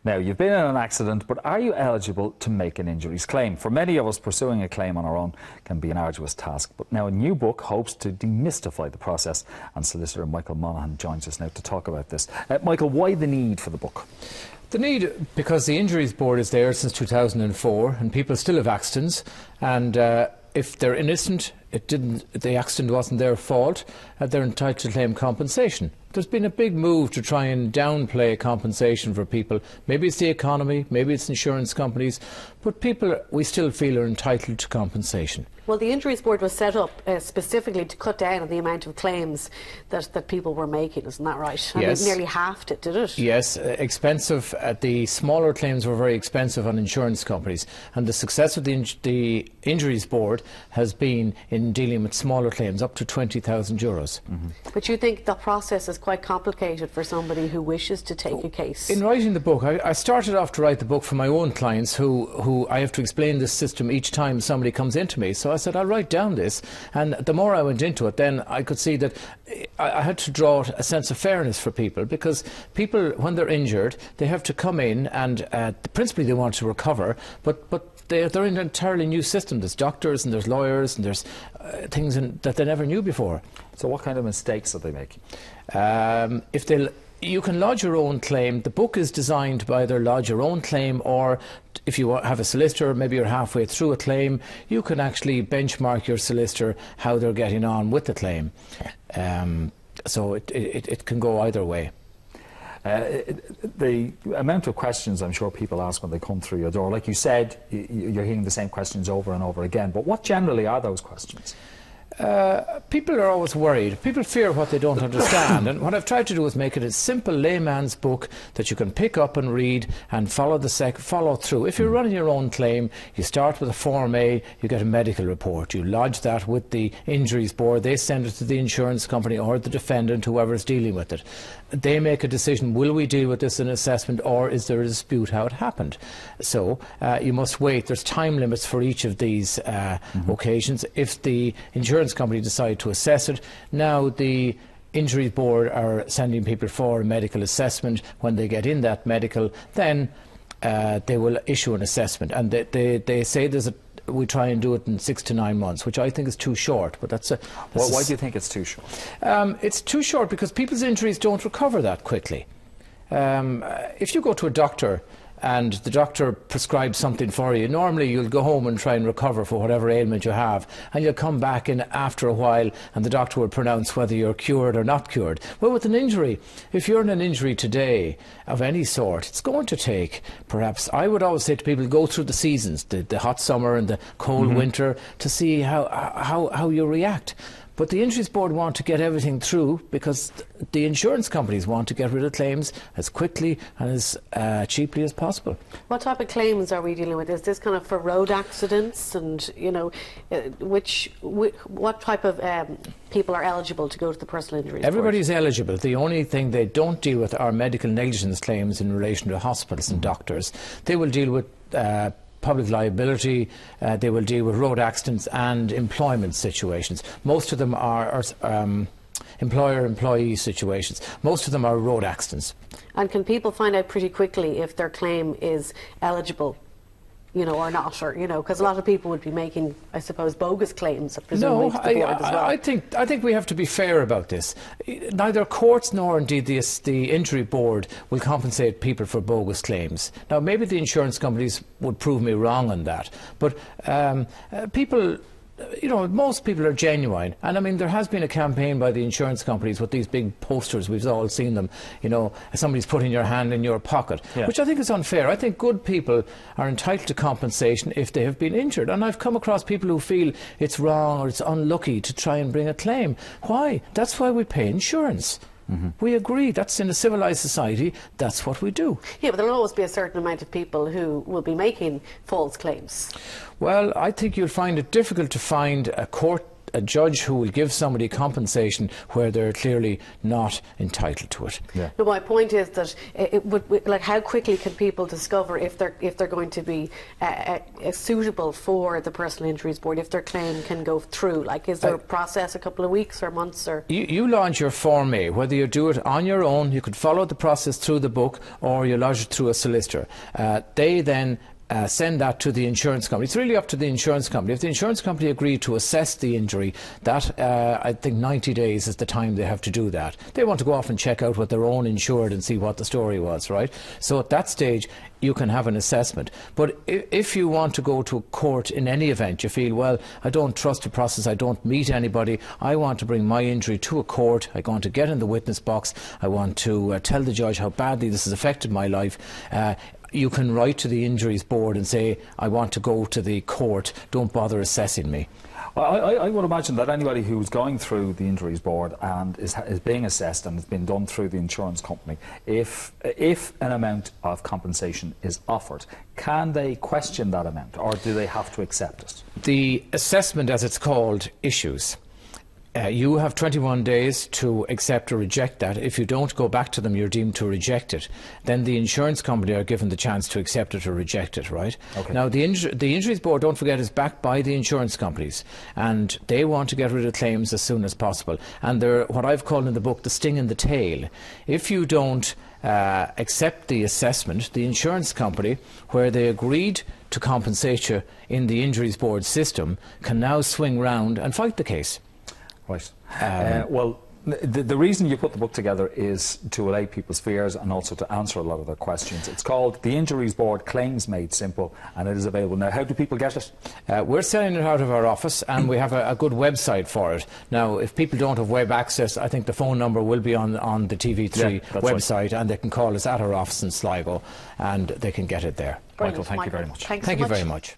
Now, you've been in an accident, but are you eligible to make an injuries claim? For many of us, pursuing a claim on our own can be an arduous task. But now a new book hopes to demystify the process, and solicitor Michael Monahan joins us now to talk about this. Michael, why the need for the book? The need, because the Injuries Board is there since 2004 and people still have accidents, and if they're innocent, the accident wasn't their fault, they're entitled to claim compensation. There's been a big move to try and downplay compensation for people. Maybe it's the economy, maybe it's insurance companies, but people, we still feel, are entitled to compensation. Well, the Injuries Board was set up specifically to cut down on the amount of claims that people were making, isn't that right? And yes. It nearly halved it, did it? Yes, expensive. The smaller claims were very expensive on insurance companies, and the success of the Injuries Board has been in dealing with smaller claims up to €20,000. Mm-hmm. But you think the process is quite complicated for somebody who wishes to take a case? In writing the book, I started off to write the book for my own clients who I have to explain this system each time somebody comes into me. So I said, I'll write down this. And the more I went into it, then I could see that I had to draw a sense of fairness for people, because people, when they're injured, they have to come in and principally they want to recover, but they're in an entirely new system. There's doctors and there's lawyers and there's things that they never knew before. So what kind of mistakes are they making? You can lodge your own claim. The book is designed to either lodge your own claim, or if you have a solicitor, maybe you're halfway through a claim, you can actually benchmark your solicitor how they're getting on with the claim. So it can go either way. The amount of questions I'm sure people ask when they come through your door, like you said, you're hearing the same questions over and over again, but what generally are those questions? People are always worried. People fear what they don't understand, and what I've tried to do is make it a simple layman's book that you can pick up and read and follow through. If you're running your own claim, you start with a Form A, you get a medical report, you lodge that with the Injuries Board, they send it to the insurance company or the defendant, whoever is dealing with it. They make a decision, will we deal with this in assessment, or is there a dispute how it happened? So you must wait. There's time limits for each of these occasions. If the insurance company decide to assess it, now the Injuries Board are sending people for a medical assessment. When they get in that medical, then they will issue an assessment, and they say we try and do it in 6 to 9 months, which I think is too short. But why do you think it's too short? It's too short because people's injuries don't recover that quickly. If you go to a doctor and the doctor prescribes something for you, normally you'll go home and try and recover for whatever ailment you have, and you'll come back in after a while and the doctor will pronounce whether you're cured or not cured. Well, with an injury, if you're in an injury today of any sort, it's going to take, perhaps, I would always say to people, go through the seasons, the hot summer and the cold winter, to see how you react. But the Injuries Board want to get everything through because the insurance companies want to get rid of claims as quickly and as cheaply as possible. What type of claims are we dealing with? Is this kind of for road accidents, and you know, what type of people are eligible to go to the personal injuries board? Everybody's eligible. The only thing they don't deal with are medical negligence claims in relation to hospitals and doctors. They will deal with public liability, they will deal with road accidents and employment situations. Most of them are employer-employee situations. Most of them are road accidents. And can people find out pretty quickly if their claim is eligible, you know, or not, or, you know, because a lot of people would be making, I suppose, bogus claims, presumably, to the board as well. I think we have to be fair about this. Neither courts nor indeed the Injury Board will compensate people for bogus claims. Now, maybe the insurance companies would prove me wrong on that, but people, you know, most people are genuine. And I mean, there has been a campaign by the insurance companies with these big posters, we've all seen them, you know, somebody's putting your hand in your pocket, which I think is unfair. I think good people are entitled to compensation if they have been injured. And I've come across people who feel it's wrong or it's unlucky to try and bring a claim. Why? That's why we pay insurance. We agree, that's in a civilised society, that's what we do. Yeah, but there'll always be a certain amount of people who will be making false claims. Well, I think you'll find it difficult to find a court a judge who will give somebody compensation where they're clearly not entitled to it. Yeah. No, my point is that it would, like, how quickly can people discover if they're going to be suitable for the Personal Injuries Board, if their claim can go through? Like, is there a process, a couple of weeks or months? Or you launch your Form A, whether you do it on your own, you could follow the process through the book, or you lodge it through a solicitor. They then send that to the insurance company. It's really up to the insurance company. If the insurance company agreed to assess the injury, that I think 90 days is the time they have to do that. They want to go off and check out with their own insured and see what the story was, right? So at that stage, you can have an assessment. But if you want to go to court in any event, you feel, well, I don't trust the process, I don't meet anybody, I want to bring my injury to a court, I want to get in the witness box, I want to tell the judge how badly this has affected my life, you can write to the Injuries Board and say, I want to go to the court, don't bother assessing me. I would imagine that anybody who's going through the Injuries Board and is being assessed, and it's been done through the insurance company, if an amount of compensation is offered, can they question that amount, or do they have to accept it? The assessment, as it's called, issues. You have 21 days to accept or reject that. If you don't go back to them, you're deemed to reject it. Then the insurance company are given the chance to accept it or reject it, right? Okay. Now, the Injuries Board, don't forget, is backed by the insurance companies, and they want to get rid of claims as soon as possible. And they're what I've called in the book the sting in the tail. If you don't accept the assessment, the insurance company, where they agreed to compensate you in the Injuries Board system, can now swing round and fight the case. Right. Well, the reason you put the book together is to allay people's fears and also to answer a lot of their questions. It's called The Injuries Board, Claims Made Simple, and it is available now. How do people get it? We're selling it out of our office, and we have a good website for it. Now, if people don't have web access, I think the phone number will be on the TV3 website, right, and they can call us at our office in Sligo, and they can get it there. Michael, thank you very much. Thanks thank so you much. very much.